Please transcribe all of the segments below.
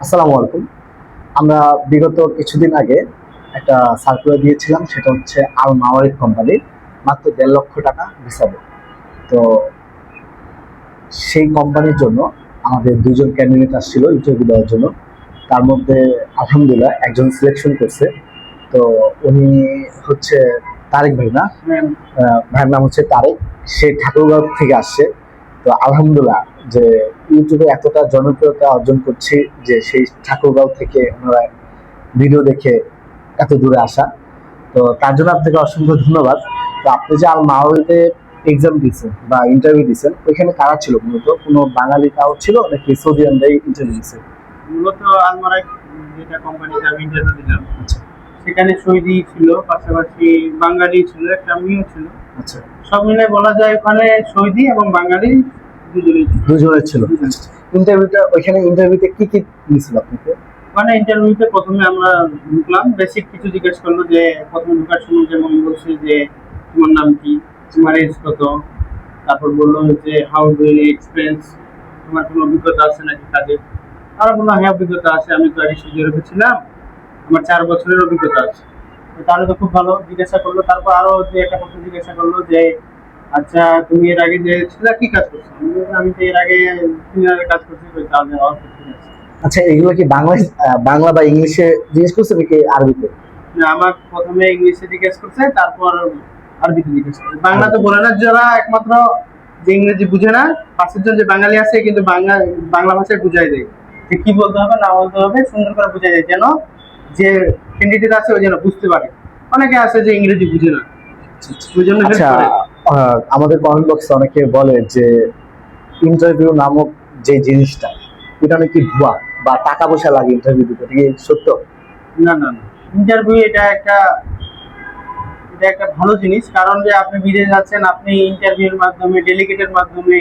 আসসালামু আলাইকুম। আমরা বিগত কিছুদিন আগে একটা সার্কুলার দিয়েছিলাম, সেটা হচ্ছে আল মাওয়ারিদ কোম্পানির মাত্র 1.5 লক্ষ টাকা ভিসাবে। তো সেই কোম্পানির জন্য আমাদের দুজন ক্যান্ডিডেট আসছিল ইন্টারভিউ দেওয়ার জন্য। তার মধ্যে আলহামদুলিল্লাহ একজন সিলেকশন করছে। তো উনি হচ্ছে তারেক ভাই না, ভাইয়ের নাম হচ্ছে তারেক। সে ঠাকুরগাঁও থেকে আসছে। তো আলহামদুলিল্লাহ যে ইউটিউবে এতটা জনপ্রিয়তা অর্জন করছি যে সেই ঠাকুরগাঁও থেকে ওনারা ভিডিও দেখে এত দূরে আসা। তো তার জন্য আপনাকে অসংখ্য ধন্যবাদ। তো আপনি যে আল মাওয়ারিতে এক্সাম দিয়েছেন বা ইন্টারভিউ দিয়েছেন, ওইখানে কারা ছিল? মূলত কোনো বাঙালি কাউ ছিল নাকি সৌদিয়ানরাই ইন্টারভিউ দিয়েছে? মূলত আলমারাই যেটা কোম্পানিতে আমি ইন্টারভিউ দিলাম, সেখানে সৌদি ছিল, পাশাপাশি বাঙালি ছিল, একটা আমিও ছিল। আচ্ছা, সব মিলে বলা যায় ওখানে সৌদি এবং বাঙালি দুজনের ছিল। ইন্টারভিউটা ওইখানে ইন্টারভিউতে কি কি নিয়েছিল আপনাকে? মানে ইন্টারভিউতে প্রথমে আমরা ঢুকলাম, বেসিক কিছু জিজ্ঞেস করলো। যে প্রথমে ঢোকার সময় যেমন বলছে যে তোমার নাম কি, তোমার এজ কত, তারপর বললো যে হাউ ডু ইউ এক্সপিরিয়েন্স, তোমার কোনো অভিজ্ঞতা আছে নাকি কাজে। আর বললো হ্যাঁ অভিজ্ঞতা আছে, আমি তো আগে সৌদি আরবে ছিলাম, আমার 4 বছরের অভিজ্ঞতা আছে। তো তাহলে তো খুব ভালো। জিজ্ঞাসা করলো, তারপর আরো যে একটা প্রশ্ন জিজ্ঞাসা করলো যে আচ্ছা তুমি এর আগে যে ছিল কি কাজ করছো। আমি তো এর আগে 3 কাজ করছি। তাহলে ঠিক আছে। আচ্ছা, এগুলো কি বাংলা বা ইংলিশে জিজ্ঞেস করছে নাকি আরবিতে? না, আমার প্রথমে ইংলিশে জিজ্ঞেস করছে, তারপর আরবিতে জিজ্ঞেস করছে। বাংলা তো বলে না, যারা একমাত্র যে ইংরেজি বুঝে না, 5 জন যে বাঙালি আছে কিন্তু বাংলা ভাষায় বুঝাই দেয় যে কি বলতে হবে না বলতে হবে, সুন্দর করে বুঝাই দেয় যেন যে ক্যান্ডিডেট আছে ওই যেন বুঝতে পারে। অনেকে আছে যে ইংরেজি বুঝে না, ওই জন্য হেল্প আচ্ছা, করে। আমাদের কমেন্ট বক্সে অনেকে বলে যে ইন্টারভিউ নামক যে জিনিসটা, এটা নাকি ভুয়া বা টাকা পয়সা লাগে ইন্টারভিউ দিতে, এটা কি সত্য? না না না, ইন্টারভিউ এটা একটা ভালো জিনিস। কারণ যে আপনি বিদেশ যাচ্ছেন, আপনি ইন্টারভিউর মাধ্যমে, ডেলিগেটের মাধ্যমে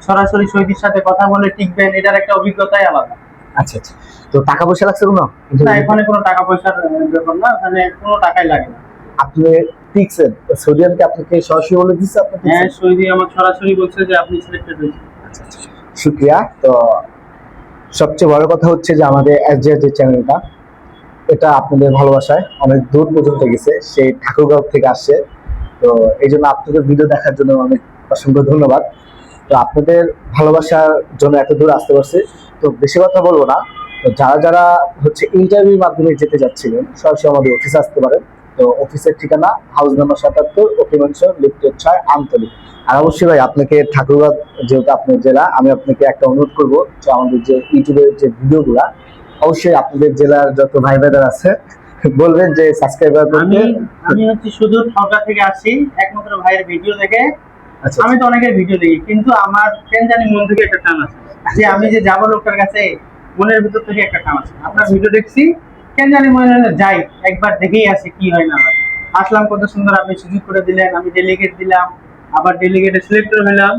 সরাসরি সৌদির সাথে কথা বলে টিকবেন, এটার একটা অভিজ্ঞতাই আলাদা। আচ্ছা আচ্ছা, তো টাকা পয়সা লাগছে কোনো? না, এখানে কোনো টাকা পয়সার ব্যাপার না, এখানে কোনো টাকাই লাগে না। আপনি টিকছেন? সৌদিয়ানকে আপনাকে সরাসরি বলে দিচ্ছে আপনি হ্যাঁ, টিকছেন? সৌদি আমার সরাসরি বলছে যে আপনি সিলেক্টেড হয়েছেন। আচ্ছা আচ্ছা, শুক্রিয়া। তো সবচেয়ে বড় কথা হচ্ছে যে আমাদের এসজে যে চ্যানেলটা, এটা আপনাদের ভালোবাসায় অনেক দূর পর্যন্ত গেছে, সেই ঠাকুরগাঁও থেকে আসছে। তো এই জন্য আপনাদের ভিডিও দেখার জন্য অনেক অসংখ্য ধন্যবাদ। তো আপনাদের ভালোবাসার জন্য এত দূর আসতে পারছে। তো বেশি কথা বলবো না। তো যারা যারা হচ্ছে ইন্টারভিউর মাধ্যমে যেতে যাচ্ছিলেন, সরাসরি আমাদের অফিসে আসতে পারেন। তো অফিসের ঠিকানা হাউস নাম্বার 77, ওকে মেনশন, লিফটেড 6, আমতলী। আর অবশ্যই ভাই, আপনাকে ঠাকুরগাঁও যেহেতু আপনার জেলা, আমি আপনাকে একটা অনুরোধ করবো যে আমাদের যে ইউটিউবের যে ভিডিওগুলা, অবশ্যই আপনাদের জেলার যত ভাই ভাইদের আছে বলবেন যে সাবস্ক্রাইবার করতে। আমি হচ্ছে শুধু ঠকা থেকে আসি, একমাত্র ভাইয়ের ভিডিও দেখে। আচ্ছা, আমি তো অনেকের ভিডিও দেখি, কিন্তু আমার কেন জানি মন থেকে একটা টান আছে যে আমি যে যাবো লোকটার কাছে, মনের ভিতর থেকে একটা টান আছে। আপনার ভিডিও দেখছি, কেন জানি মনে হয় যাই একবার দেখেই আসি কি হয় না হয়। আসলাম, কত সুন্দর আপনি সুযোগ করে দিলেন, আমি ডেলিগেট দিলাম, আবার ডেলিগেটে সিলেক্টর হলাম।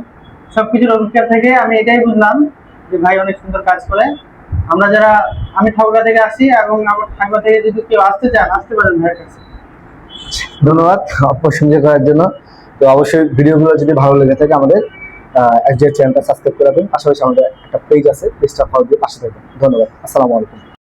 সবকিছুর অভিজ্ঞতা থেকে আমি এটাই বুঝলাম যে ভাই অনেক সুন্দর কাজ করে। আমরা যারা, আমি ঠাকুরগা থেকে আসি, এবং আমার ঠাকুরগা থেকে যদি কেউ আসতে চান আসতে পারেন ভাইয়ের কাছে। ধন্যবাদ অপসংযোগ করার জন্য। তো অবশ্যই ভিডিওগুলো যদি ভালো লেগে থাকে আমাদের চ্যানেলটা সাবস্ক্রাইব করে রাখবেন। পাশাপাশি আমাদের একটা পেজ আছে, পেজটা ফলো দিয়ে পাশে থাকবেন। ধন্যবাদ। আসসালামু আলাইকুম।